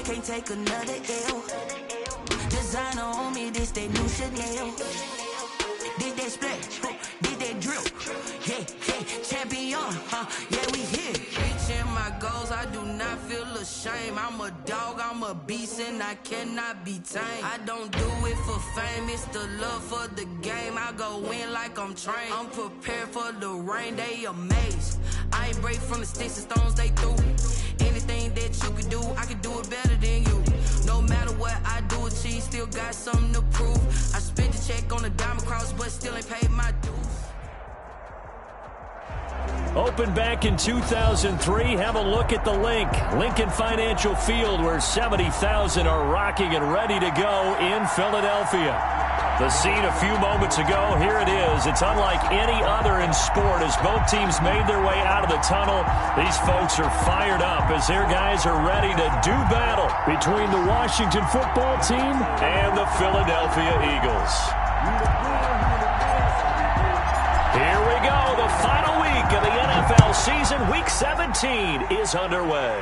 can't take another L. Designer on me, this they new Chanel. This they splash, this they drill. Yeah, champion, yeah, we here. Reaching my goals, I do not feel ashamed. I'm a dog, I'm a beast, and I cannot be tamed. I don't do it for fame, it's the love for the game. I go in like I'm trained. I'm prepared for the rain, they amazed. I ain't break from the sticks and stones they threw. Anything that you could do, I could do it better than you. No matter what I do, achieve, still got something to prove. I spent the check on a diamond cross, but still ain't paid my dues. Opened back in 2003. Have a look at the link. Lincoln Financial Field, where 70,000 are rocking and ready to go in Philadelphia. The scene a few moments ago, here it is. It's unlike any other in sport as both teams made their way out of the tunnel. These folks are fired up as their guys are ready to do battle between the Washington football team and the Philadelphia Eagles. Here we go. The final week of the NFL season. Week 17 is underway.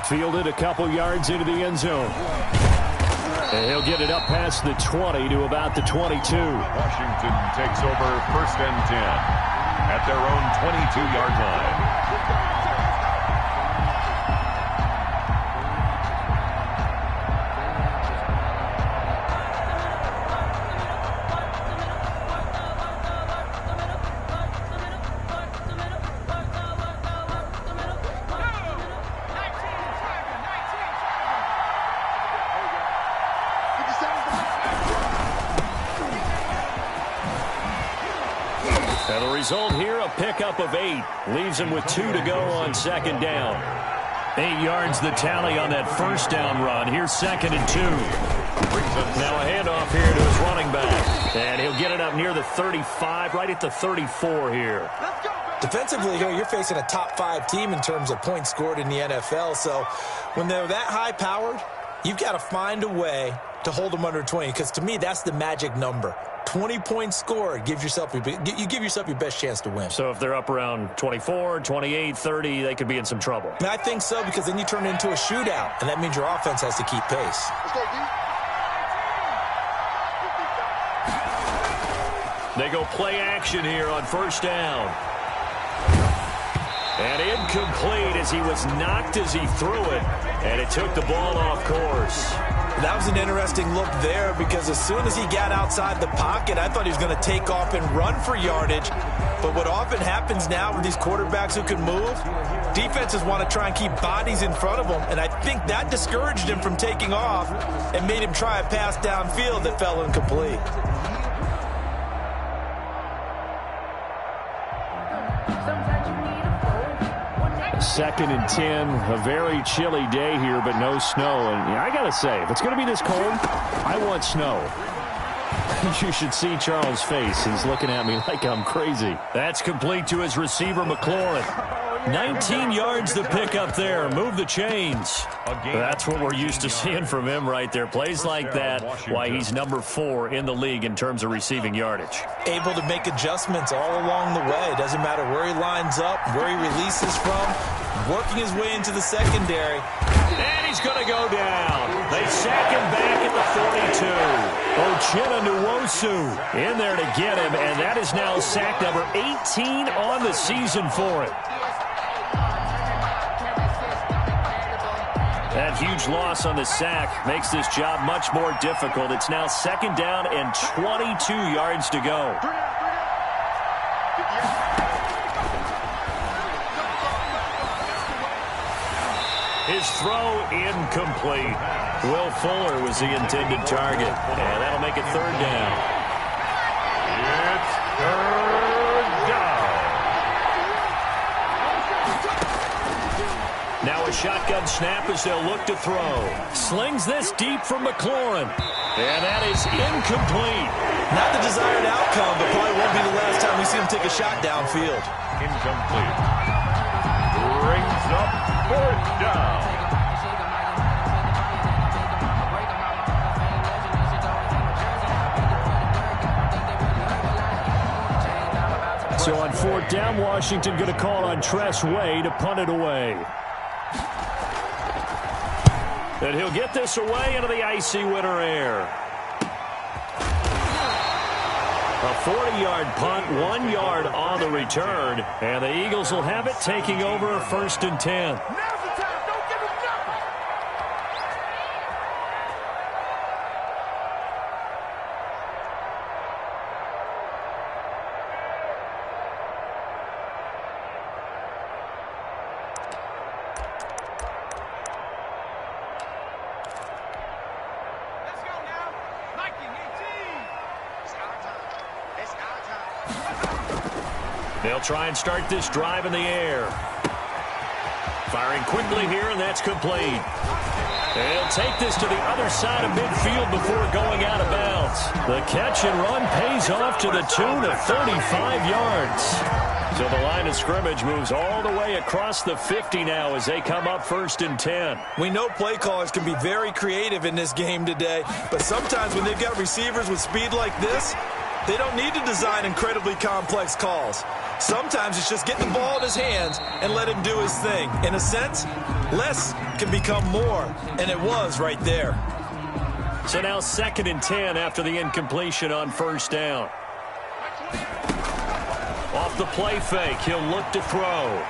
Fielded a couple yards into the end zone. And he'll get it up past the 20 to about the 22. Washington takes over 1st and 10 at their own 22-yard line. And the result here, a pickup of 8. Leaves him with 2 to go on 2nd down. 8 yards the tally on that 1st down run. Here's 2nd and 2. Now a handoff here to his running back. And he'll get it up near the 35, right at the 34 here. Defensively, you're facing a top 5 team in terms of points scored in the NFL. So when they're that high-powered, you've got to find a way to hold them under 20. Because to me, that's the magic number. 20 points scored, you give yourself your best chance to win. So if they're up around 24, 28, 30, they could be in some trouble. I think so, because then you turn it into a shootout, and that means your offense has to keep pace. They go play action here on 1st down. And incomplete as he was knocked as he threw it, and it took the ball off course. That was an interesting look there, because as soon as he got outside the pocket, I thought he was going to take off and run for yardage. But what often happens now with these quarterbacks who can move, defenses want to try and keep bodies in front of them, and I think that discouraged him from taking off and made him try a pass downfield that fell incomplete. Second and 10, a very chilly day here, but no snow. And I got to say, if it's going to be this cold, I want snow. You should see Charles' face. He's looking at me like I'm crazy. That's complete to his receiver, McLaurin. 19 yards to pick up there. Move the chains. That's what we're used to seeing from him right there. Plays like that, why he's number 4 in the league in terms of receiving yardage. Able to make adjustments all along the way. Doesn't matter where he lines up, where he releases from, working his way into the secondary. And he's going to go down. They sack him back at the 42. Uchenna Nwosu in there to get him, and that is now sack number 18 on the season for him. That huge loss on the sack makes this job much more difficult. It's now 2nd down and 22 yards to go. His throw incomplete. Will Fuller was the intended target, and that'll make it 3rd down. It's 3rd down. Now a shotgun snap as they'll look to throw. Slings this deep from McLaurin. And that is incomplete. Not the desired outcome, but probably won't be the last time we see him take a shot downfield. Incomplete. Brings up 4th down. So on 4th down, Washington going to call on Tress Way to punt it away. And he'll get this away into the icy winter air. A 40-yard punt, 1 yard on the return. And the Eagles will have it, taking over 1st and 10. They'll try and start this drive in the air. Firing quickly here, and that's complete. They'll take this to the other side of midfield before going out of bounds. The catch and run pays off to the tune of 35 yards. So the line of scrimmage moves all the way across the 50 now as they come up 1st and 10. We know play callers can be very creative in this game today, but sometimes when they've got receivers with speed like this, they don't need to design incredibly complex calls. Sometimes it's just get the ball in his hands and let him do his thing. In a sense, less can become more, and it was right there. So now 2nd and 10 after the incompletion on 1st down. Off the play fake, he'll look to throw.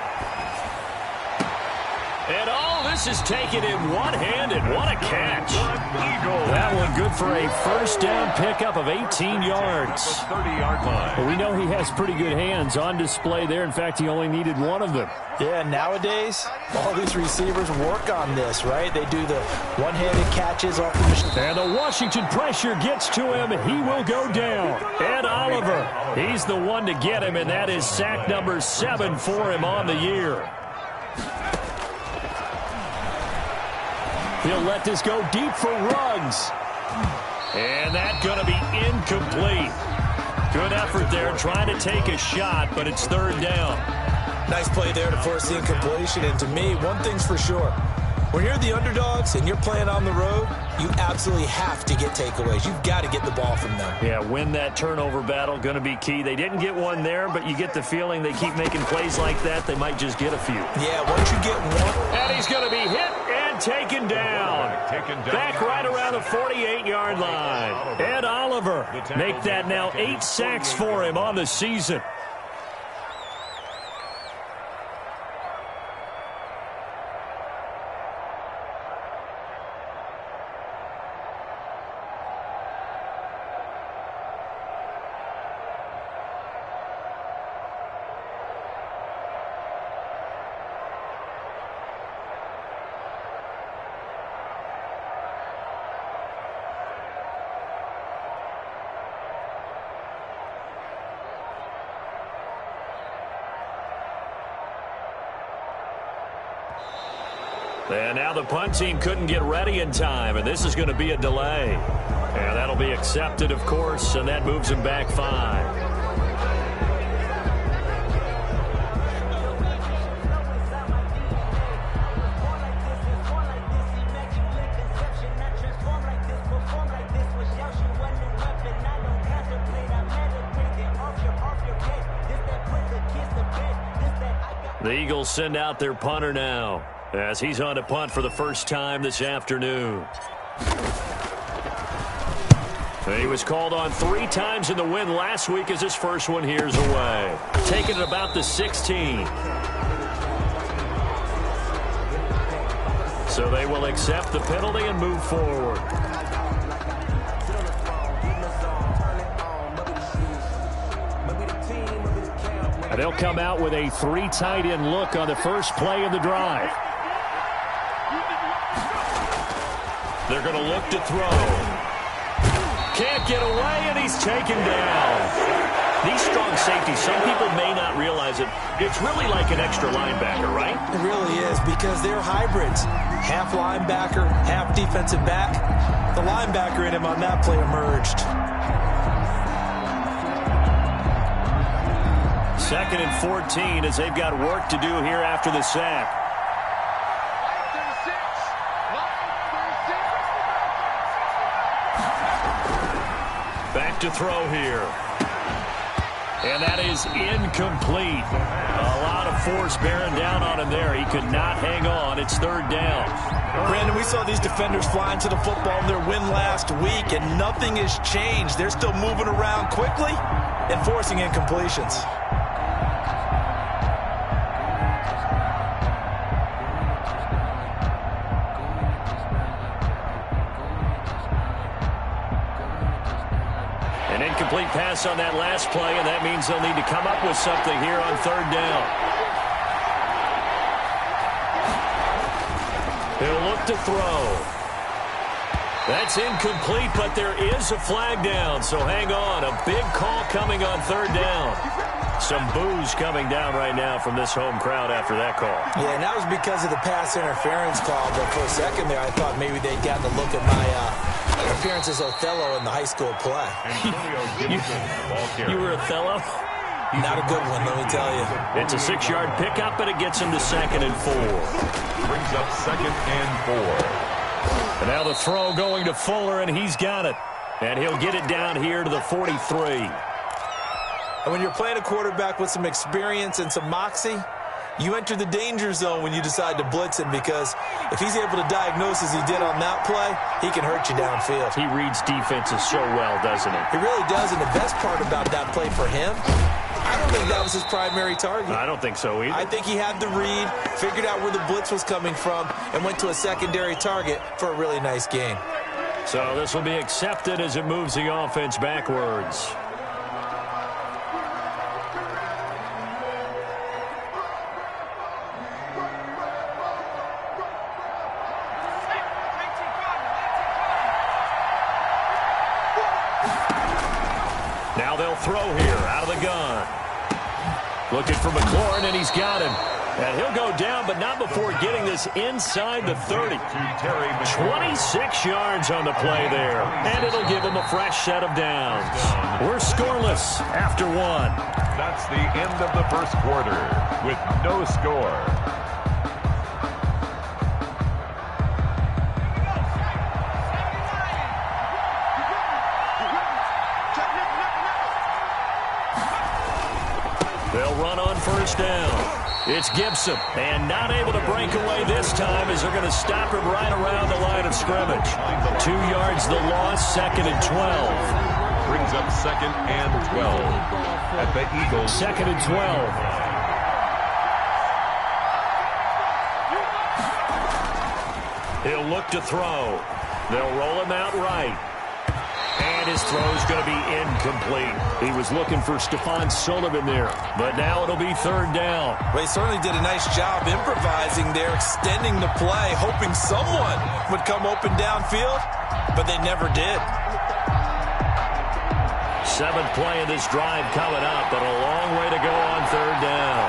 And all this is taken in one-handed. What a catch. That one good for a 1st down pickup of 18 yards. 30-yard line. Well, we know he has pretty good hands on display there. In fact, he only needed one of them. Yeah, nowadays, all these receivers work on this, right? They do the one-handed catches off the machine. And the Washington pressure gets to him. He will go down. Ed Oliver, he's the one to get him, and that is sack number 7 for him on the year. He'll let this go deep for Ruggs. And that's going to be incomplete. Good effort there trying to take a shot, but it's 3rd down. Nice play there to force the incompletion. And to me, one thing's for sure. When you're the underdogs and you're playing on the road, you absolutely have to get takeaways. You've got to get the ball from them. Yeah, win that turnover battle, going to be key. They didn't get one there, but you get the feeling they keep making plays like that, they might just get a few. Yeah, once you get one. And he's going to be hit and taken down. Back right around the 48-yard line. Ed Oliver, make that now 8 sacks for him on the season. And now the punt team couldn't get ready in time, and this is going to be a delay. And that'll be accepted, of course, and that moves him back 5. The Eagles send out their punter now, as he's on to punt for the first time this afternoon. He was called on 3 times in the win last week as his first one here's away. Taking it about the 16. So they will accept the penalty and move forward. And they'll come out with a 3 tight end look on the first play of the drive. They're going to look to throw. Can't get away, and he's taken down. These strong safeties, some people may not realize it. It's really like an extra linebacker, right? It really is, because they're hybrids. Half linebacker, half defensive back. The linebacker in him on that play emerged. 2nd and 14 as they've got work to do here after the sack. Back to throw here. And that is incomplete. A lot of of force bearing down on him there. He could not hang on. It's third down. Brandon, we saw these defenders flying to the football in their win last week, and nothing has changed. They're still moving around quickly and forcing incompletions. An incomplete pass on that last play, and that means they'll need to come up with something here on third down. He'll look to throw. That's incomplete, but there is a flag down, so hang on. A big call coming on third down. Some boos coming down right now from this home crowd after that call. Yeah, and that was because of the pass interference call, but for a second there I thought maybe they'd gotten a look at my appearance as Othello in the high school play. You were Othello? Not a good one, let me tell you. It's a 6-yard pickup, but it gets him to 2nd and 4. Brings up 2nd and 4. And now the throw going to Fuller, and he's got it. And he'll get it down here to the 43. And when you're playing a quarterback with some experience and some moxie, you enter the danger zone when you decide to blitz him, because if he's able to diagnose as he did on that play, he can hurt you downfield. He reads defenses so well, doesn't he? He really does, and the best part about that play for him, I don't think that was his primary target. I don't think so either. I think he had the read, figured out where the blitz was coming from, and went to a secondary target for a really nice gain. So this will be accepted as it moves the offense backwards. Now they'll throw here out of the gun. Looking for McLaurin, and he's got him. And he'll go down, but not before getting this inside the 30. 26 yards on the play there. And it'll give him a fresh set of downs. We're scoreless after one. That's the end of the first quarter with no score. They'll run on first down. It's Gibson, and not able to break away this time as they're going to stop him right around the line of scrimmage. 2 yards the loss, 2nd and 12. Brings up 2nd and 12 at the Eagles. 2nd and 12. He'll look to throw. They'll roll him out right. And his throw's going to be incomplete. He was looking for Stephon Sullivan there, but now it'll be third down. Well, he certainly did a nice job improvising there, extending the play, hoping someone would come open downfield, but they never did. 7th play of this drive coming up, but a long way to go on third down.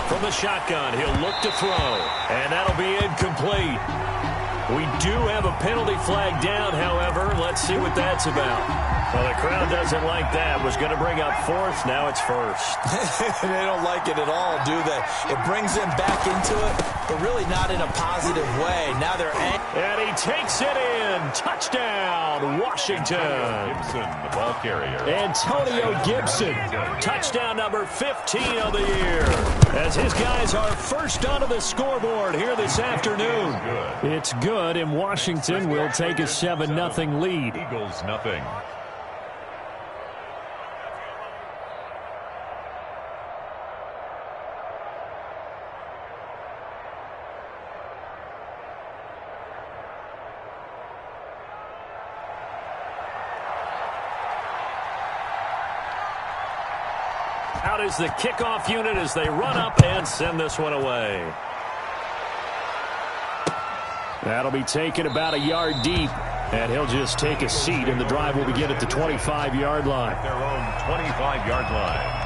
From the shotgun, he'll look to throw, and that'll be incomplete. We do have a penalty flag down, however. Let's see what that's about. Well, the crowd doesn't like that. Was going to bring up 4th. Now it's 1st. They don't like it at all, do they? It brings them back into it, but really not in a positive way. Now they're angry. And he takes it in. Touchdown, Washington. Gibson, the ball carrier. Antonio Gibson. Touchdown number 15 of the year. As his guys are first onto the scoreboard here this afternoon. It's good, and Washington will take a 7-0 lead. Eagles nothing. Out is the kickoff unit as they run up and send this one away. That'll be taken about a yard deep, and he'll just take a seat, and the drive will begin at the 25-yard line. Their own 25-yard line.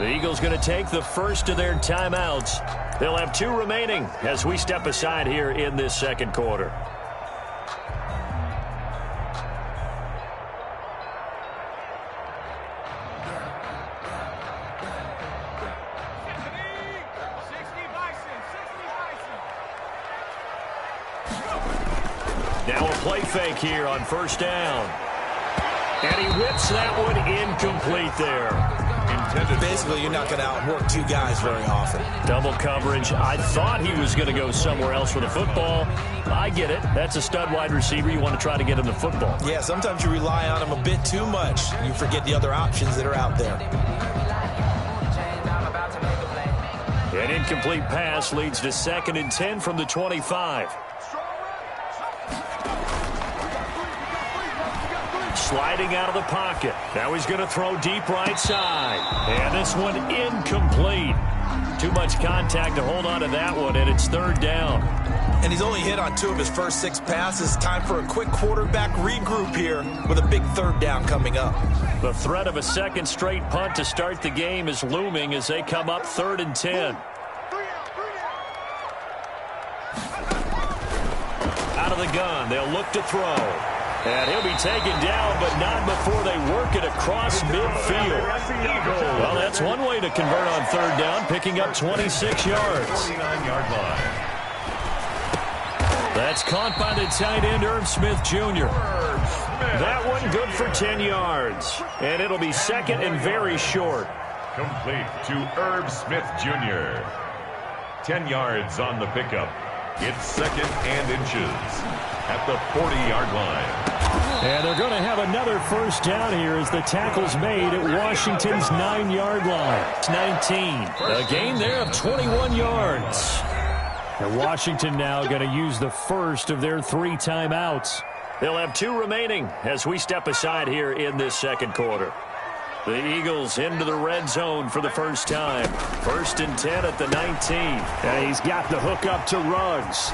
The Eagles going to take the first of their timeouts. They'll have 2 remaining as we step aside here in this second quarter. Now a play fake here on first down. And he whips that one incomplete there. Basically, you're not going to outwork 2 guys very often. Double coverage. I thought he was going to go somewhere else with the football. I get it. That's a stud wide receiver. You want to try to get him the football. Yeah, sometimes you rely on him a bit too much. You forget the other options that are out there. An incomplete pass leads to 2nd and 10 from the 25. Sliding out of the pocket. Now he's going to throw deep right side. And this one incomplete. Too much contact to hold on to that one, and it's 3rd down. And he's only hit on 2 of his first 6 passes. Time for a quick quarterback regroup here with a big 3rd down coming up. The threat of a second straight punt to start the game is looming as they come up 3rd and 10. Out of the gun, they'll look to throw. And he'll be taken down, but not before they work it across midfield. Well, that's one way to convert on 3rd down, picking up 26 yards. 49-yard line. That's caught by the tight end, Irv Smith Jr. That one good for 10 yards. And it'll be 2nd and very short. Complete to Irv Smith Jr. 10 yards on the pickup. It's 2nd and inches at the 40-yard line. And they're going to have another first down here as the tackle's made at Washington's 9-yard line. It's 19. A gain there of 21 yards. And Washington now going to use the first of their 3 timeouts. They'll have 2 remaining as we step aside here in this second quarter. The Eagles into the red zone for the first time. 1st and 10 at the 19. And he's got the hook up to Ruggs.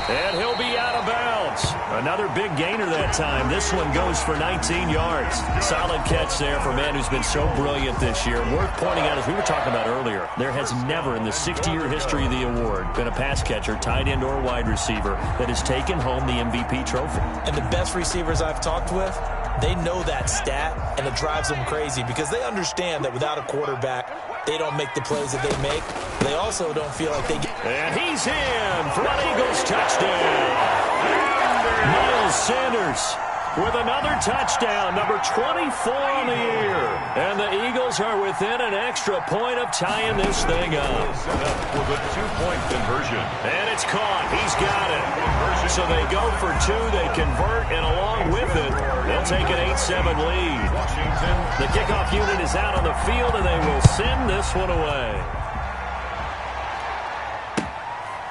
And he'll be out of bounds. Another big gainer that time. This one goes for 19 yards. Solid catch there for a man who's been so brilliant this year. Worth pointing out, as we were talking about earlier, there has never in the 60-year history of the award been a pass catcher, tight end or wide receiver that has taken home the MVP trophy. And the best receivers I've talked with, they know that stat, and it drives them crazy because they understand that without a quarterback, they don't make the plays that they make. They also don't feel like they get... And he's in for an Eagles touchdown. Miles Sanders with another touchdown, number 24 on the year. And the Eagles are within an extra point of tying this thing up. Set up with a 2-point conversion. And it's caught. He's got it. So they go for 2. They convert, and along with it, they'll take an 8-7 lead. Washington. The kickoff unit is out on the field, and they will send this one away.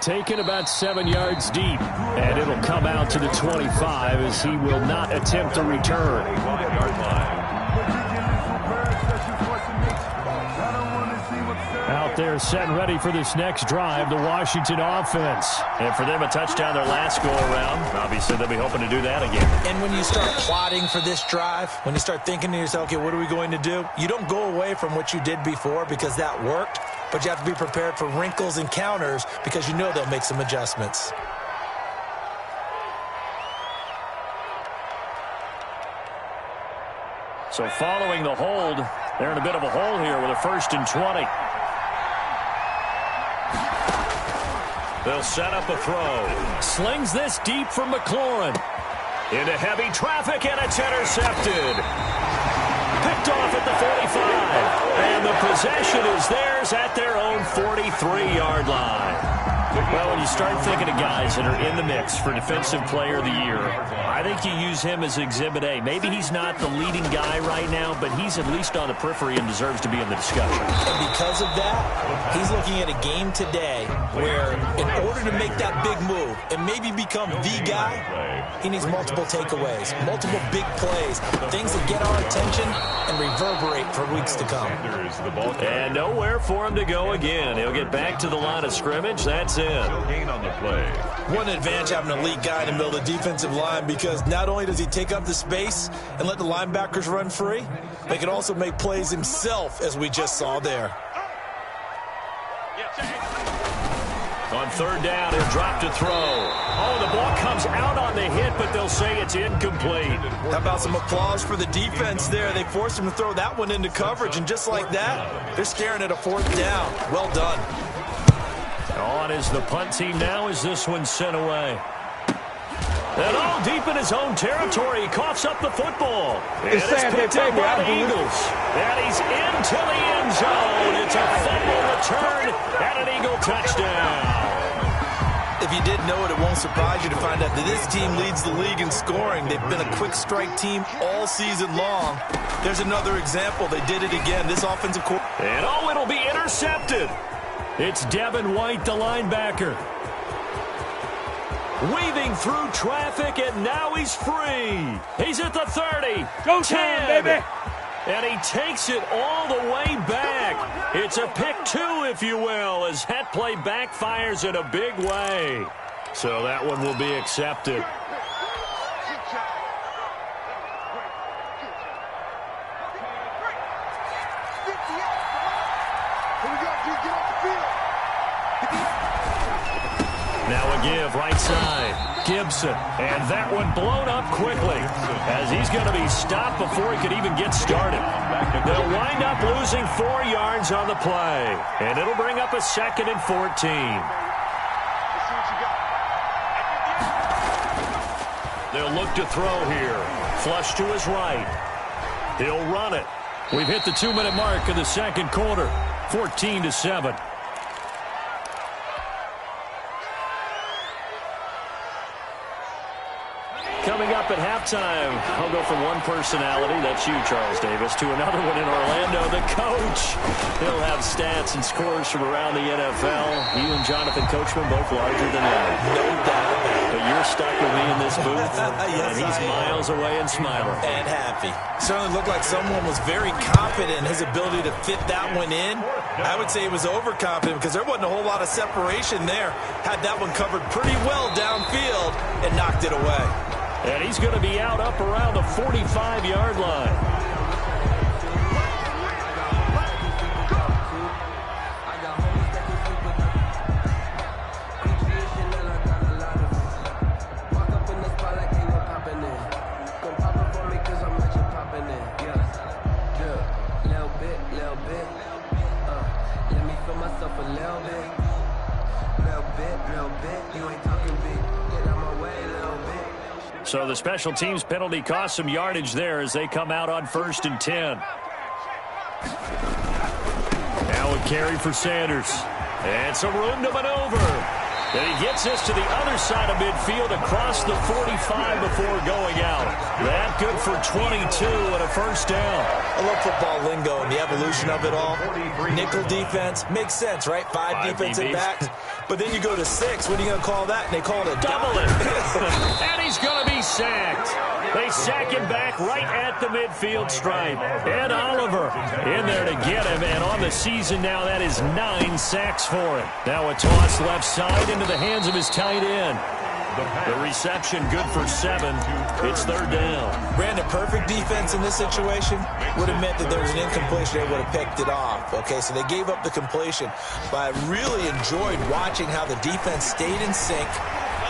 Taken about 7 yards deep, and it'll come out to the 25 as he will not attempt a return. 5-yard line. Out there set and ready for this next drive, the Washington offense. And for them, a touchdown their last go-around. Obviously, they'll be hoping to do that again. And when you start plotting for this drive, when you start thinking to yourself, okay, what are we going to do? You don't go away from what you did before because that worked, but you have to be prepared for wrinkles and counters because you know they'll make some adjustments. So following the hold, they're in a bit of a hole here with a 1st and 20. They'll set up a throw. Slings this deep from McLaurin. Into heavy traffic, and it's intercepted. Picked off at the 45. And the possession is theirs at their own 43-yard line. Well, when you start thinking of guys that are in the mix for Defensive Player of the Year, I think you use him as Exhibit A. Maybe he's not the leading guy right now, but he's at least on the periphery and deserves to be in the discussion. And because of that, he's looking at a game today where in order to make that big move and maybe become the guy, he needs multiple takeaways, multiple big plays, things that get our attention and reverberate for weeks to come. And nowhere for him to go again. He'll get back to the line of scrimmage. That's in. Still gain on the play. What an advantage having an elite guy in the middle of the defensive line, because not only does he take up the space and let the linebackers run free, they can also make plays himself, as we just saw there. On third down, he'll drop to throw. Oh, the ball comes out on the hit, but they'll say it's incomplete. How about some applause for the defense there? They forced him to throw that one into coverage, and just like that, they're staring at a fourth down. Well done. On is the punt team now as this one's sent away. And all deep in his own territory, he coughs up the football. And it's picked up by the Eagles. And he's into the end zone. It's a fumble return and an Eagle touchdown. If you didn't know it, it won't surprise you to find out that this team leads the league in scoring. They've been a quick strike team all season long. There's another example. They did it again. This offensive coordinator. And oh, it'll be intercepted. It's Devin White, the linebacker. Weaving through traffic, and now he's free. He's at the 30. Go 10, baby. And he takes it all the way back. It's a pick two, if you will, as that play backfires in a big way. So that one will be accepted. Now a give, right side. Gibson. And that one blown up quickly as he's going to be stopped before he could even get started. They'll wind up losing 4 yards on the play. And it'll bring up a 2nd and 14. They'll look to throw here. Flush to his right. He'll run it. We've hit the 2-minute mark of the second quarter. 14-7. Coming up at halftime, I'll go from one personality, that's you, Charles Davis, to another one in Orlando, the coach. He'll have stats and scores from around the NFL. You and Jonathan Coachman both larger than life. No doubt. But you're stuck with me in this booth, Yes, and he's miles away and smiling. And happy. Certainly looked like someone was very confident in his ability to fit that one in. I would say he was overconfident because there wasn't a whole lot of separation there. Had that one covered pretty well downfield and knocked it away. And he's going to be out up around the 45-yard line. So the special teams penalty cost some yardage there as they come out on 1st and 10. Now a carry for Sanders. And some room to maneuver. And he gets this to the other side of midfield across the 45 before going out. That good for 22 and a first down. I love football lingo and the evolution of it all. Nickel defense makes sense, right? 5 defensive backs. But then you go to 6. What are you going to call that? And they call it a double it. And he's going to be sacked. They sack him back right at the midfield stripe. Ed Oliver in there to get him. And on the season now, that is 9 sacks for him. Now a toss left side into the hands of his tight end. The reception good for 7. It's 3rd down. Brandon, perfect defense in this situation would have meant that there was an incompletion. They would have picked it off. Okay, so they gave up the completion. But I really enjoyed watching how the defense stayed in sync,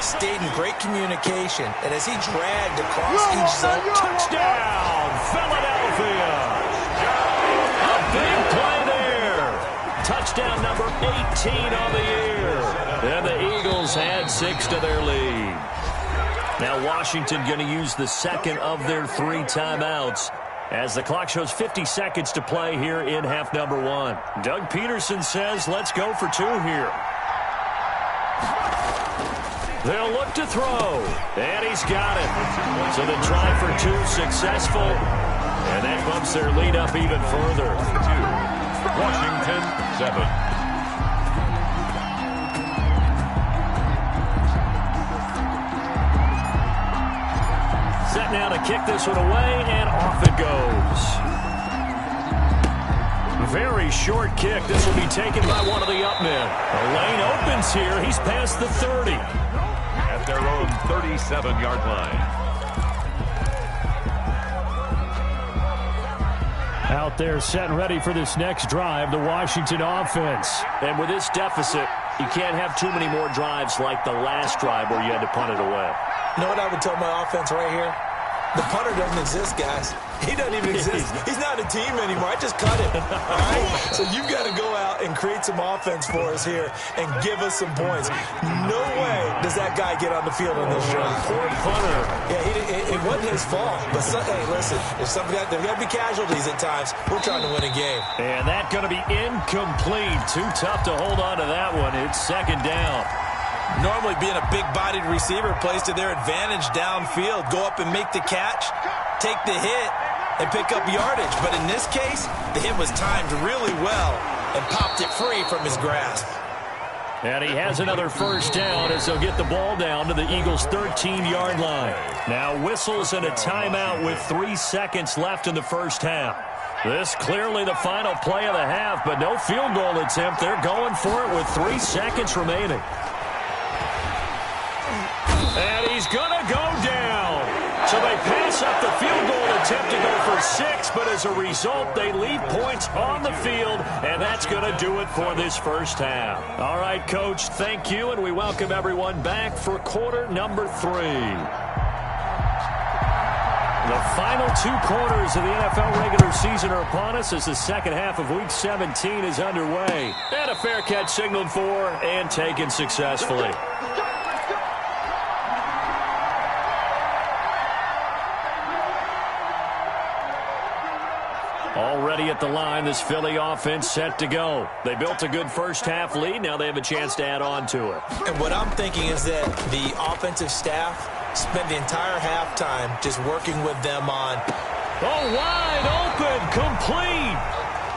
stayed in great communication, and as he dragged across each zone. Touchdown, Philadelphia! A big play there. Touchdown number 18 on the year. And the Eagles add 6 to their lead. Now Washington going to use the 2nd of their 3 timeouts as the clock shows 50 seconds to play here in half number 1. Doug Peterson says, let's go for 2 here. They'll look to throw, and he's got it. So the try for 2 successful, and that bumps their lead up even further. 2, Washington 7. Set now to kick this one away, and off it goes. very short kick. This will be taken by one of the up men. The lane opens here. He's past the 30. At their own 37-yard line. Out there set and ready for this next drive, the Washington offense. And with this deficit, you can't have too many more drives like the last drive where you had to punt it away. You know what I would tell my offense right here? The punter doesn't exist, guys. He doesn't even exist. He's not a team anymore. I just cut him. All right? So you've got to go out and create some offense for us here and give us some points. No way does that guy get on the field on this drive. Poor punter. Yeah, it wasn't his fault. But, hey, listen, there's got to be casualties at times. We're trying to win a game. And that's going to be incomplete. Too tough to hold on to that one. It's second down. Normally being a big-bodied receiver plays to their advantage downfield. Go up and make the catch, take the hit, and pick up yardage. But in this case, the hit was timed really well and popped it free from his grasp. And he has another first down as they'll get the ball down to the Eagles' 13-yard line. Now whistles and a timeout with 3 seconds left in the first half. This clearly the final play of the half, but no field goal attempt. They're going for it with 3 seconds remaining. And he's going to go down. So they pass up the field goal attempt to go for 6, but as a result, they leave points on the field, and that's going to do it for this first half. All right, Coach, thank you, and we welcome everyone back for quarter number 3. The final 2 quarters of the NFL regular season are upon us as the second half of Week 17 is underway. And a fair catch signaled for and taken successfully. Already at the line, this Philly offense set to go. They built a good first half lead. Now they have a chance to add on to it. And what I'm thinking is that the offensive staff spent the entire halftime just working with them on. Oh, wide open, complete.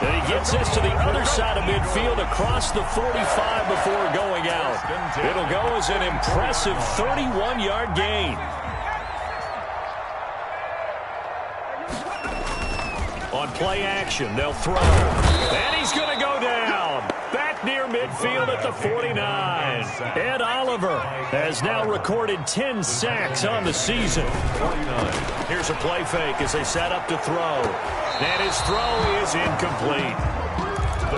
And he gets this to the other side of midfield across the 45 before going out. It'll go as an impressive 31-yard gain. On play action, they'll throw. And he's going to go down. Back near midfield at the 49. Ed Oliver has now recorded 10 sacks on the season. Here's a play fake as they set up to throw. And his throw is incomplete.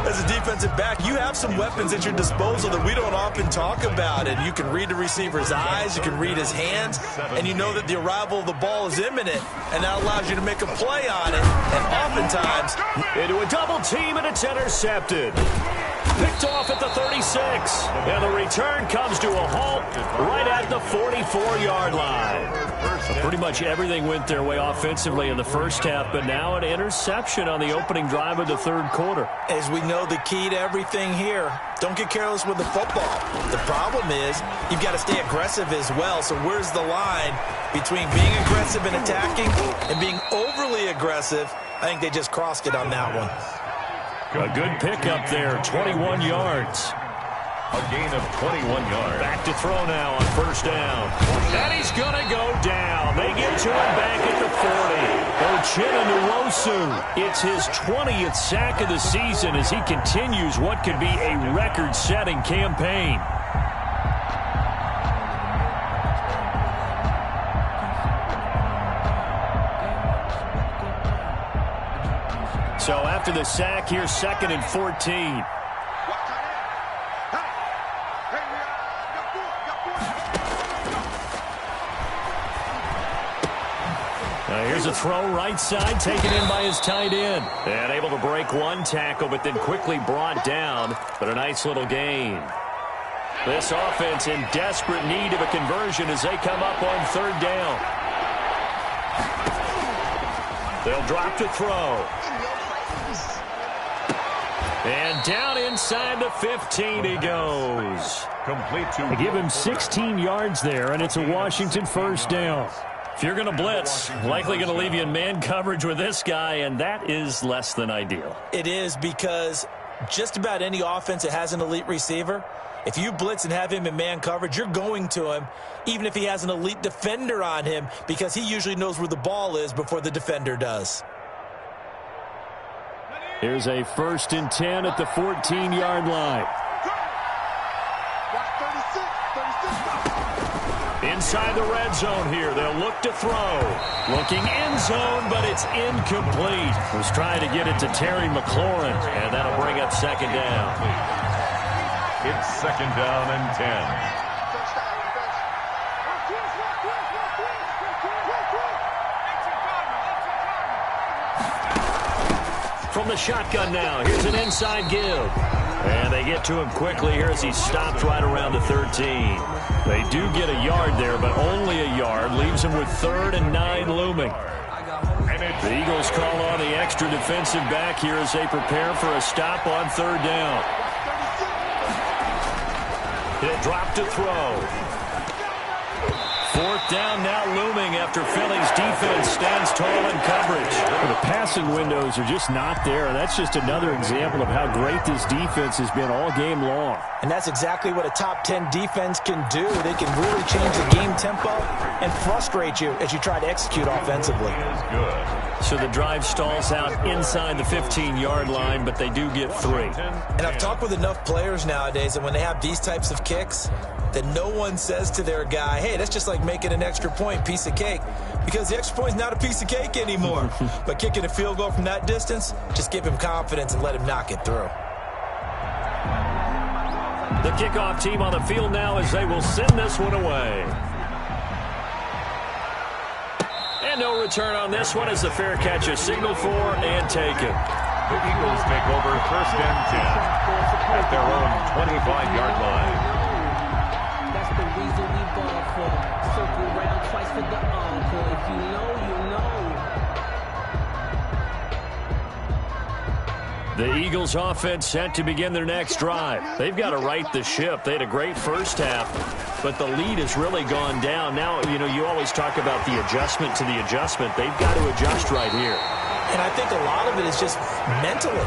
As a defensive back, you have some weapons at your disposal that we don't often talk about. And you can read the receiver's eyes, you can read his hands, and you know that the arrival of the ball is imminent. And that allows you to make a play on it. And oftentimes, into a double team, and it's intercepted. Picked off at the 36. And the return comes to a halt right at the 44-yard line. Pretty much everything went their way offensively in the first half, but now an interception on the opening drive of the third quarter. As we know, the key to everything here, don't get careless with the football. The problem is you've got to stay aggressive as well. So where's the line between being aggressive and attacking and being overly aggressive? I think they just crossed it on that one. A good pickup there, 21 yards. A gain of 21 yards. Back to throw now on first down. And he's going to go down. They get to him back at the 40. Uchenna Nwosu. It's his 20th sack of the season as he continues what could be a record-setting campaign. So after the sack, here's 2nd and 14. Here's a throw right side, taken in by his tight end. And able to break one tackle, but then quickly brought down. But a nice little gain. This offense in desperate need of a conversion as they come up on third down. They'll drop to throw. And down inside the 15 he goes. Complete to... They give him 16 yards there, and it's a Washington first down. If you're going to blitz, likely going to leave you in man coverage with this guy, and that is less than ideal. It is, because just about any offense that has an elite receiver, if you blitz and have him in man coverage, you're going to him, even if he has an elite defender on him, because he usually knows where the ball is before the defender does. Here's a 1st and 10 at the 14-yard line. Inside the red zone here. They'll look to throw. Looking end zone, but it's incomplete. Was trying to get it to Terry McLaurin, and that'll bring up 2nd down. It's 2nd down and 10. From the shotgun now, here's an inside give. And they get to him quickly here as he stopped right around the 13. They do get a yard there, but only a yard. Leaves him with 3rd and 9 looming. The Eagles call on the extra defensive back here as they prepare for a stop on 3rd down. He'll drop to throw. 4th down now looming after Philly's defense stands tall in coverage. Well, the passing windows are just not there. That's just another example of how great this defense has been all game long. And that's exactly what a top 10 defense can do. They can really change the game tempo and frustrate you as you try to execute offensively. So the drive stalls out inside the 15-yard line, but they do get 3. And I've talked with enough players nowadays that when they have these types of kicks, that no one says to their guy, hey, that's just like making an extra point, piece of cake. Because the extra point is not a piece of cake anymore. But kicking a field goal from that distance, just give him confidence and let him knock it through. The kickoff team on the field now as they will send this one away. And no return on this one as the fair catch is signaled for and taken. The Eagles take over 1st and 10 at their own 25-yard line. That's the reason we ball for. Circle round twice for the encore. If you know, you know. The Eagles offense set to begin their next drive. They've got to right the ship. They had a great first half, but the lead has really gone down. Now, you always talk about the adjustment to the adjustment. They've got to adjust right here. And I think a lot of it is just mentally.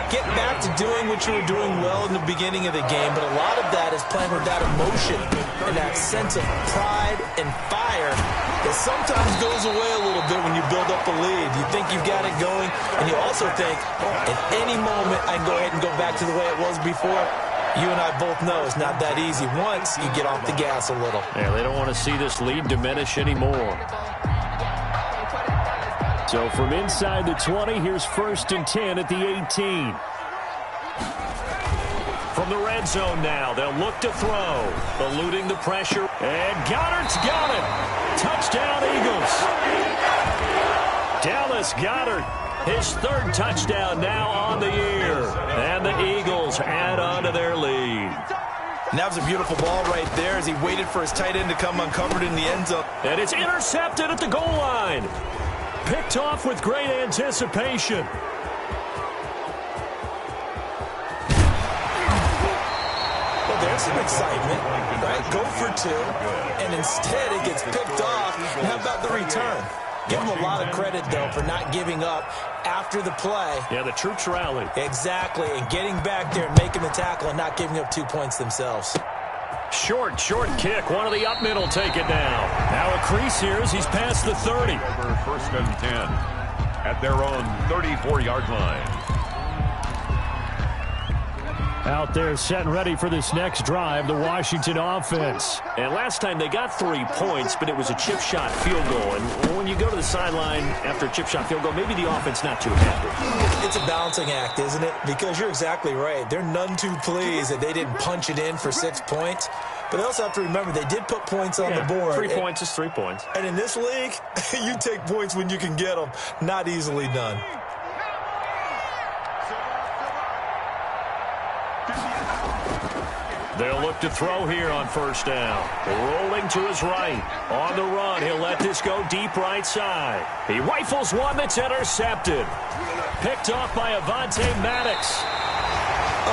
Get back to doing what you were doing well in the beginning of the game, but a lot of that is playing with that emotion and that sense of pride and fire that sometimes goes away a little bit when you build up a lead. You think you've got it going, and you also think, at any moment, I can go ahead and go back to the way it was before. You and I both know it's not that easy once you get off the gas a little. Yeah, they don't want to see this lead diminish anymore. So from inside the 20, here's 1st and 10 at the 18. From the red zone now, they'll look to throw. Eluding the pressure. And Goddard's got it. Touchdown, Eagles. Dallas Goedert, his 3rd touchdown now on the year. And the Eagles add on to their lead. And that was a beautiful ball right there as he waited for his tight end to come uncovered in the end zone. And it's intercepted at the goal line. Picked off with great anticipation. Well, there's some excitement, right? Go for 2, and instead it gets picked off. And how about the return? Give him a lot of credit, though, for not giving up after the play. Yeah, the troops rallied. Exactly, and getting back there and making the tackle and not giving up 2 points themselves. Short kick. One of the up middle take it down. Now a crease here as he's past the 30. 1st and 10 at their own 34-yard line. Out there set and ready for this next drive, the Washington offense. And last time they got 3 points, but it was a chip shot field goal. And when you go to the sideline after a chip shot field goal, maybe the offense not too happy. It's a balancing act, isn't it? Because you're exactly right. They're none too pleased that they didn't punch it in for 6 points. But they also have to remember they did put points on the board. 3 points is 3 points. And in this league, you take points when you can get them. Not easily done. They'll look to throw here on 1st down. Rolling to his right. On the run, he'll let this go deep right side. He rifles one that's intercepted. Picked off by Avonte Maddox.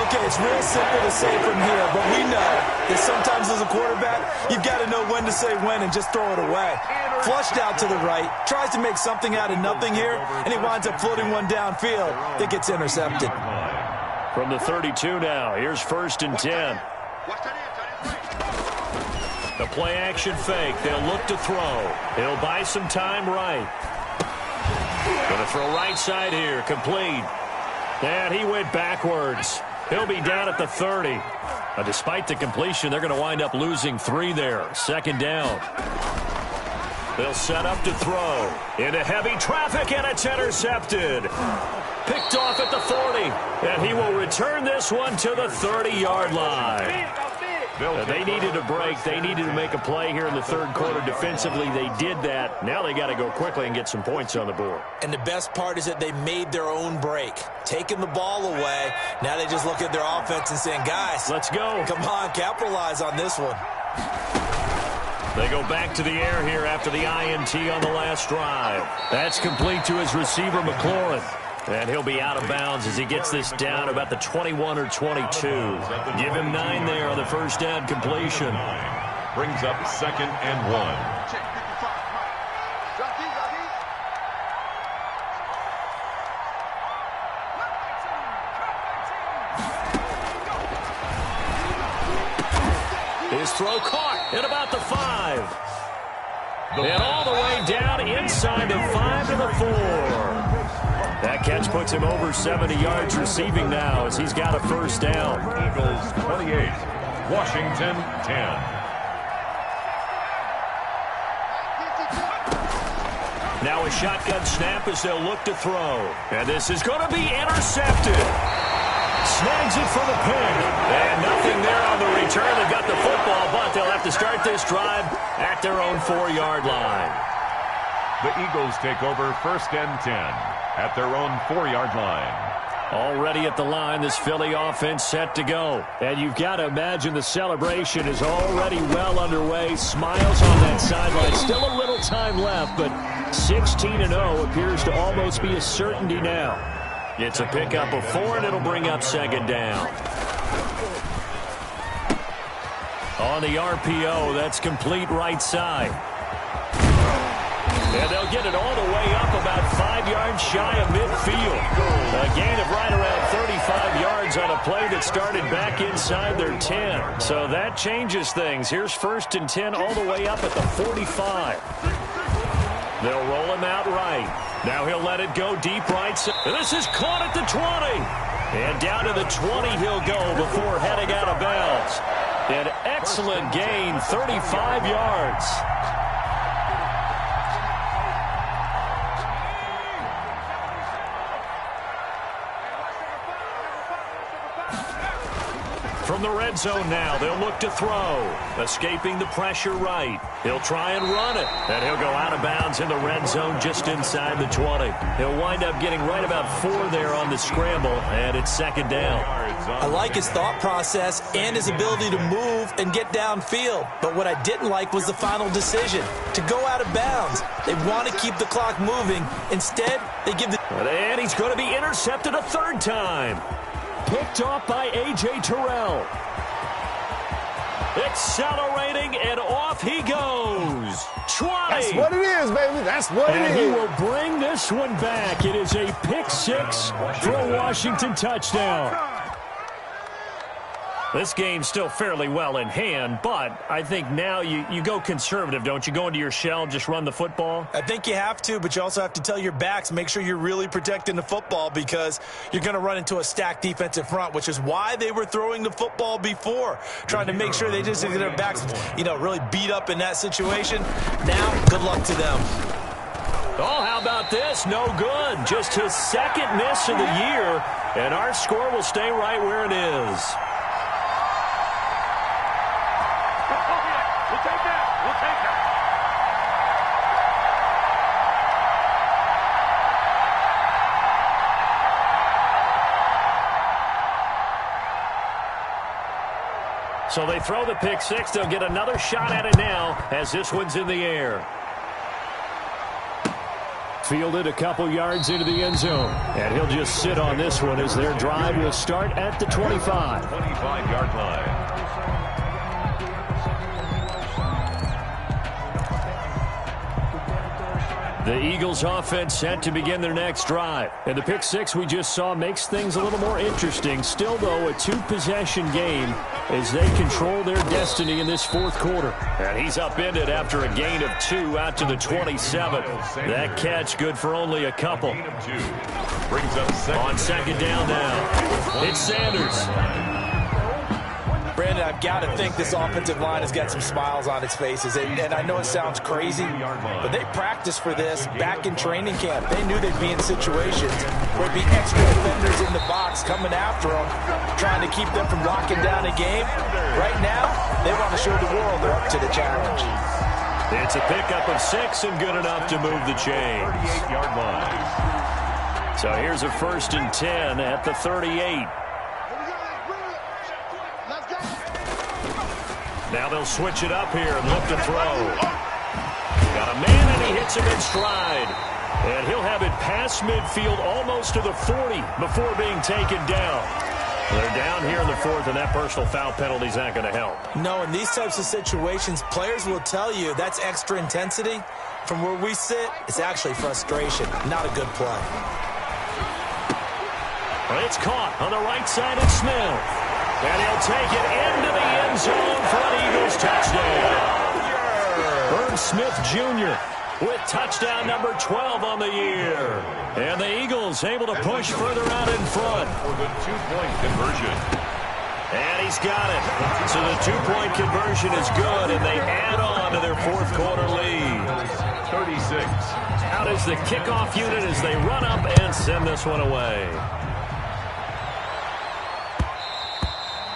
Okay, it's real simple to say from here, but we know that sometimes as a quarterback, you've got to know when to say when and just throw it away. Flushed out to the right, tries to make something out of nothing here, and he winds up floating one downfield that gets intercepted. From the 32 now, here's 1st and 10. The play action fake. They'll look to throw. He'll buy some time right. Going to throw right side here. Complete. And he went backwards. He'll be down at the 30. Despite the completion, they're going to wind up losing 3 there. Second down. They'll set up to throw. Into heavy traffic, and it's intercepted. Picked off at the 40. And he will return this one to the 30-yard line. They needed a break. They needed to make a play here in the third quarter defensively. They did that. Now they got to go quickly and get some points on the board. And the best part is that they made their own break. Taking the ball away. Now they just look at their offense and saying, guys, let's go. Come on, capitalize on this one. They go back to the air here after the INT on the last drive. That's complete to his receiver, McLaurin. And he'll be out of bounds as he gets this down about the 21 or 22. Give him 9 there on the first down completion. Brings up 2nd and 1. His throw caught at about the 5. And all the way down inside the 5 to the 4. That catch puts him over 70 yards receiving now as he's got a first down. Eagles 28, Washington 10. Now a shotgun snap as they'll look to throw. And this is going to be intercepted. Snags it for the pick. And nothing there on the return. They've got the football, but they'll have to start this drive at their own 4-yard line. The Eagles take over 1st and 10 at their own 4-yard line. Already at the line, this Philly offense set to go. And you've got to imagine the celebration is already well underway. Smiles on that sideline. Still a little time left, but 16-0 appears to almost be a certainty now. It's a pickup of 4, and it'll bring up 2nd down. On the RPO, that's complete right side. And they'll get it all the way up about 5 yards shy of midfield. A gain of right around 35 yards on a play that started back inside their 10. So that changes things. Here's 1st and 10 all the way up at the 45. They'll roll him out right. Now he'll let it go deep right side. And this is caught at the 20. And down to the 20 he'll go before heading out of bounds. An excellent gain, 35 yards. From the red zone now, they'll look to throw. Escaping the pressure right. He'll try and run it. And he'll go out of bounds in the red zone just inside the 20. He'll wind up getting right about 4 there on the scramble, and it's 2nd down. I like his thought process and his ability to move and get downfield. But what I didn't like was the final decision, to go out of bounds. They want to keep the clock moving. Instead, they give the... And he's going to be intercepted a 3rd time. Picked off by A.J. Terrell. Accelerating, and off he goes. 20. That's what it is, baby. That's what it is. And he will bring this one back. It is a pick-6 for a Washington touchdown. This game's still fairly well in hand, but I think now you go conservative, don't you? Go into your shell, just run the football? I think you have to, but you also have to tell your backs, make sure you're really protecting the football because you're going to run into a stacked defensive front, which is why they were throwing the football before, trying to make sure they just get their backs, really beat up in that situation. Now, good luck to them. Oh, how about this? No good. Just his 2nd miss of the year, and our score will stay right where it is. So they throw the pick-6. They'll get another shot at it now as this one's in the air. Fielded a couple yards into the end zone. And he'll just sit on this one as their drive will start at the 25. 25-yard line. The Eagles offense set to begin their next drive. And the pick six we just saw makes things a little more interesting. Still, though, a two-possession game as they control their destiny in this fourth quarter. And he's upended after a gain of 2 out to the 27. That catch good for only a couple. On second down now, it's Sanders. Brandon, I've got to think this offensive line has got some smiles on its faces. And I know it sounds crazy, but they practiced for this back in training camp. They knew they'd be in situations where there'd be extra defenders in the box coming after them, trying to keep them from locking down a game. Right now, they want to show the world they're up to the challenge. It's a pickup of 6 and good enough to move the chains. 38-yard line. So here's a 1st and 10 at the 38. Now they'll switch it up here and look to throw. Got a man, and he hits him in stride. And he'll have it past midfield almost to the 40 before being taken down. They're down here in the 4th, and that personal foul penalty is not going to help. No, in these types of situations, players will tell you that's extra intensity. From where we sit, it's actually frustration, not a good play. Well, it's caught on the right side of Smith. And he'll take it into the end zone for an Eagles touchdown. Herb Smith Jr. with touchdown number 12 on the year. And the Eagles able to push further out in front. For the two-point conversion. And he's got it. So the two-point conversion is good, and they add on to their fourth quarter lead. 36. Out is the kickoff unit as they run up and send this one away.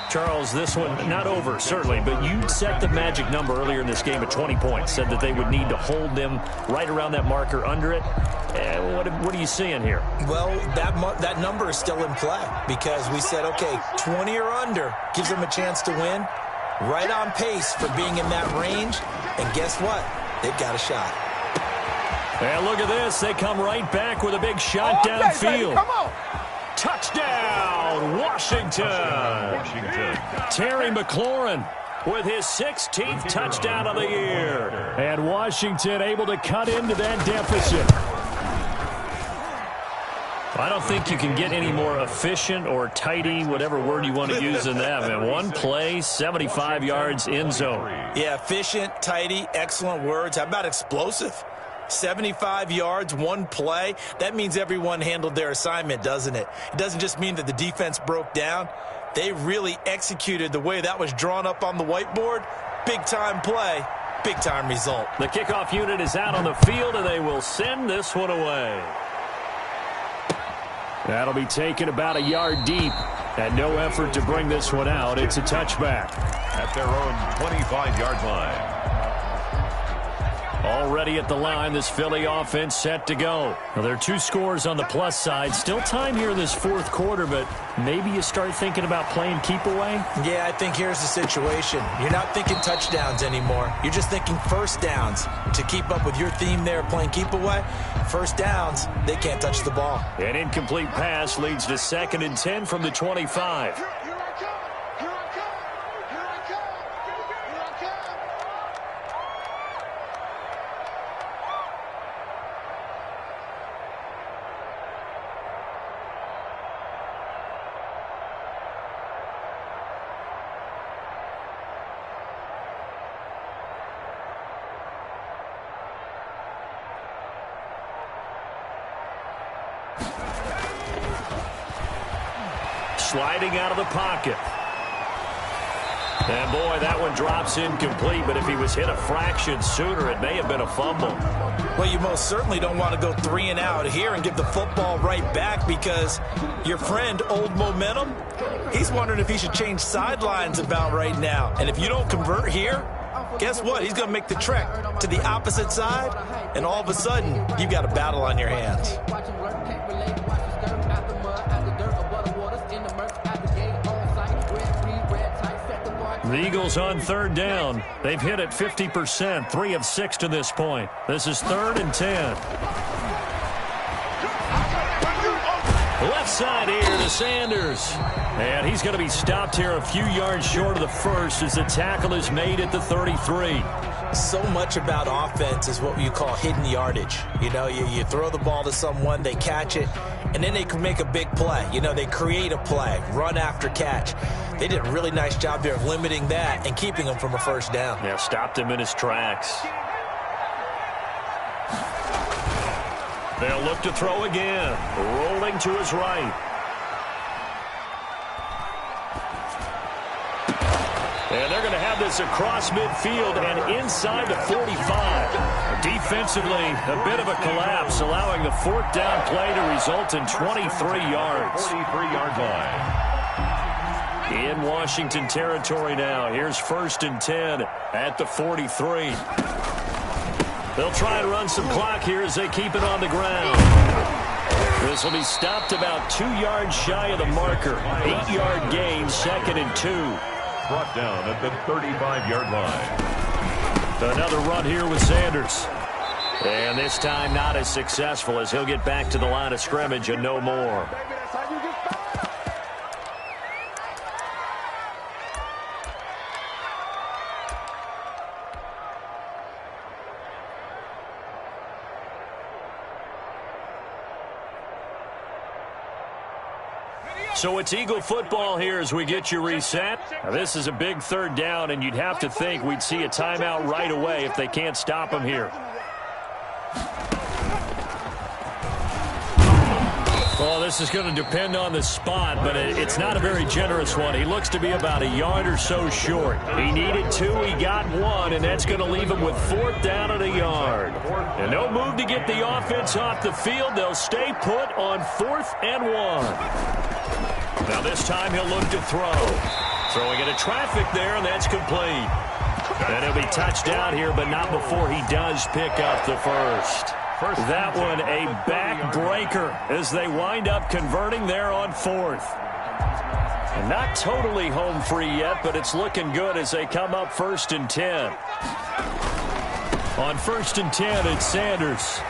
Charles, this one not over, certainly, but you set the magic number earlier in this game at 20 points, said that they would need to hold them right around that marker under it. What are you seeing here? Well, that number is still in play because we said, okay, 20 or under gives them a chance to win. Right on pace for being in that range. And guess what? They've got a shot. And look at this. They come right back with a big shot downfield. Come on. Touchdown, Washington. Terry McLaurin with his 16th touchdown of the year. And Washington able to cut into that deficit. I don't think you can get any more efficient or tidy, whatever word you want to use in that. Man, one play, 75 yards in zone. Yeah, efficient, tidy, excellent words. How about explosive? 75 yards, one play. That means everyone handled their assignment, doesn't it? It doesn't just mean that the defense broke down. They really executed the way that was drawn up on the whiteboard. Big-time play, big-time result. The kickoff unit is out on the field, and they will send this one away. That'll be taken about a yard deep, and no effort to bring this one out. It's a touchback. At their own 25-yard line. Already at the line, this Philly offense set to go. Now, there are 2 scores on the plus side. Still time here in this fourth quarter, but maybe you start thinking about playing keep away? Yeah, I think here's the situation. You're not thinking touchdowns anymore. You're just thinking first downs. To keep up with your theme there, playing keep away, first downs, they can't touch the ball. An incomplete pass leads to 2nd and 10 from the 25. Sliding out of the pocket. And boy, that one drops incomplete, but if he was hit a fraction sooner, it may have been a fumble. Well, you most certainly don't want to go 3 and out here and give the football right back because your friend, Old Momentum, he's wondering if he should change sidelines about right now. And if you don't convert here, guess what? He's going to make the trek to the opposite side, and all of a sudden, you've got a battle on your hands. The Eagles on 3rd down. They've hit it 50%, 3 of 6 to this point. This is 3rd and 10. Left side here to Sanders. And he's going to be stopped here a few yards short of the first as the tackle is made at the 33. So much about offense is what you call hidden yardage. You know, you throw the ball to someone, they catch it, and then they can make a big play. You know, they create a play, run after catch. They did a really nice job there of limiting that and keeping him from a first down. Yeah, stopped him in his tracks. They'll look to throw again. Rolling to his right. And they're going to have this across midfield and inside the 45. Defensively, a bit of a collapse, allowing the fourth down play to result in 23 yards. 43-yard line. In Washington territory now. Here's 1st and 10 at the 43. They'll try and run some clock here as they keep it on the ground. This will be stopped about 2 yards shy of the marker. 8-yard gain, 2nd and 2. Brought down at the 35-yard line. Another run here with Sanders. And this time not as successful as he'll get back to the line of scrimmage and no more. So it's Eagle football here as we get you reset. Now this is a big 3rd down, and you'd have to think we'd see a timeout right away if they can't stop him here. Well, this is going to depend on the spot, but it's not a very generous one. He looks to be about a yard or so short. He needed 2, he got 1, and that's going to leave him with 4th down at a yard. And no move to get the offense off the field. They'll stay put on 4th and 1. Now this time he'll look to throw. Throwing into traffic there, and that's complete. And he'll be touchdown here, but not before he does pick up the first. That one a backbreaker as they wind up converting there on 4th. And not totally home free yet, but it's looking good as they come up 1st and 10. On 1st and 10, it's Sanders.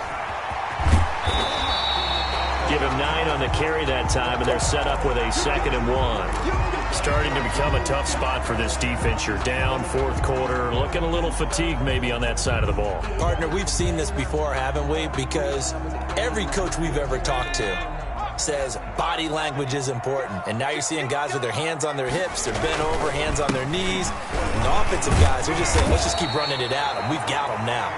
Give him 9 on the carry that time, and they're set up with a 2nd and 1. Starting to become a tough spot for this defense. You're down 4th quarter, looking a little fatigued maybe on that side of the ball. Partner, we've seen this before, haven't we? Because every coach we've ever talked to says body language is important. And now you're seeing guys with their hands on their hips, they're bent over, hands on their knees. And the offensive guys are just saying, let's just keep running it at them. We've got them now.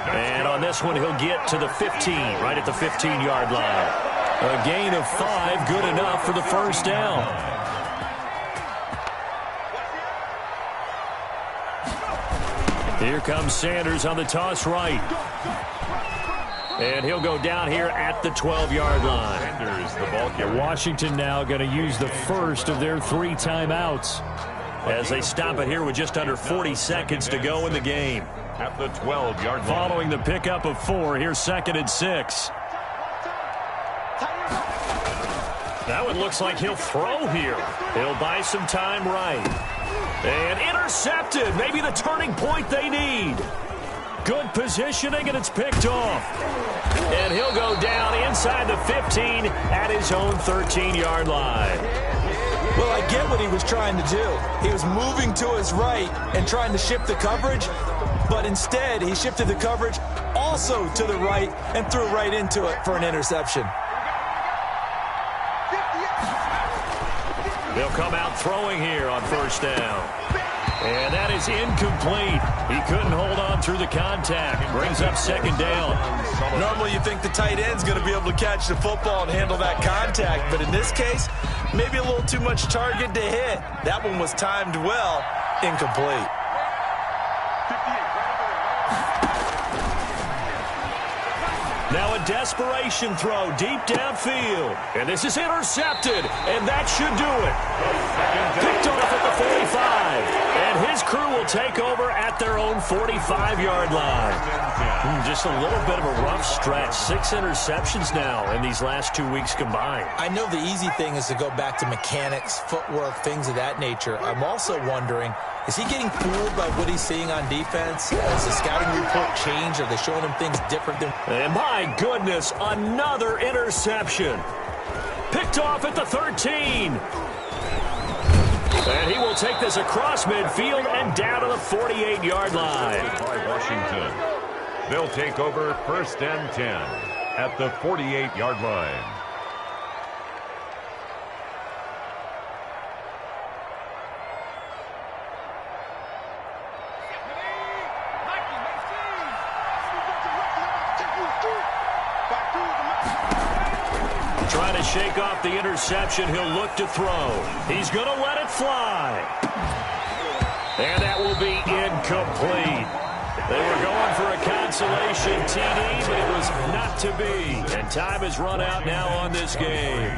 And on this one, he'll get to the 15, right at the 15-yard line. A gain of 5, good enough for the first down. Here comes Sanders on the toss right. And he'll go down here at the 12-yard line. Sanders, the ball carrier. Washington now going to use the first of their 3 timeouts as they stop it here with just under 40 seconds to go in the game. At the 12-yard line. Following the pickup of 4, here's 2nd and 6. That one looks like he'll throw here. He'll buy some time right. And intercepted. Maybe the turning point they need. Good positioning, and it's picked off. And he'll go down inside the 15 at his own 13-yard line. Well, I get what he was trying to do. He was moving to his right and trying to shift the coverage, but instead he shifted the coverage also to the right and threw right into it for an interception. They'll come out throwing here on 1st down. And that is incomplete. He couldn't hold on through the contact. Brings up 2nd down. Normally you think the tight end's going to be able to catch the football and handle that contact, but in this case, maybe a little too much target to hit. That one was timed well, incomplete. Now a desperation throw deep downfield. And this is intercepted, and that should do it. Picked off at the 45. And his crew will take over at their own 45-yard line. Just a little bit of a rough stretch. 6 interceptions now in these last 2 weeks combined. I know the easy thing is to go back to mechanics, footwork, things of that nature. I'm also wondering, is he getting fooled by what he's seeing on defense? Has the scouting report changed? Are they showing him things different than... And my goodness, another interception. Picked off at the 13. And he will take this across midfield and down to the 48-yard line. By Washington. They'll take over 1st and 10 at the 48-yard line. Trying to shake off the interception. He'll look to throw. He's going to let it fly. And that will be incomplete. They were going for a consolation TD, but it was not to be. And time has run out now on this game.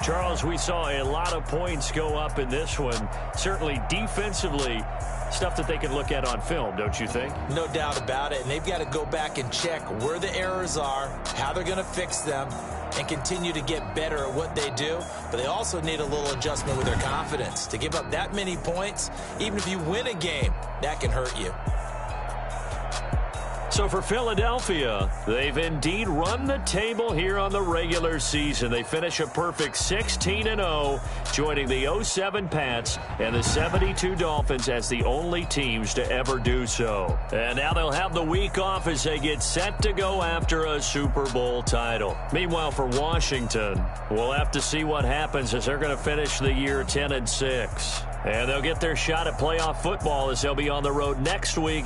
Charles, we saw a lot of points go up in this one. Certainly defensively, stuff that they can look at on film, don't you think? No doubt about it. And they've got to go back and check where the errors are, how they're going to fix them, and continue to get better at what they do. But they also need a little adjustment with their confidence. To give up that many points, even if you win a game, that can hurt you. So for Philadelphia, they've indeed run the table here on the regular season. They finish a perfect 16-0, joining the 07 Pats and the 72 Dolphins as the only teams to ever do so. And now they'll have the week off as they get set to go after a Super Bowl title. Meanwhile, for Washington, we'll have to see what happens as they're going to finish the year 10-6. And they'll get their shot at playoff football as they'll be on the road next week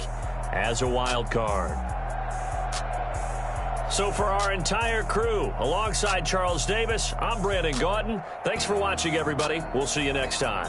as a wild card. So for our entire crew, alongside Charles Davis, I'm Brandon Gautin. Thanks for watching, everybody. We'll see you next time.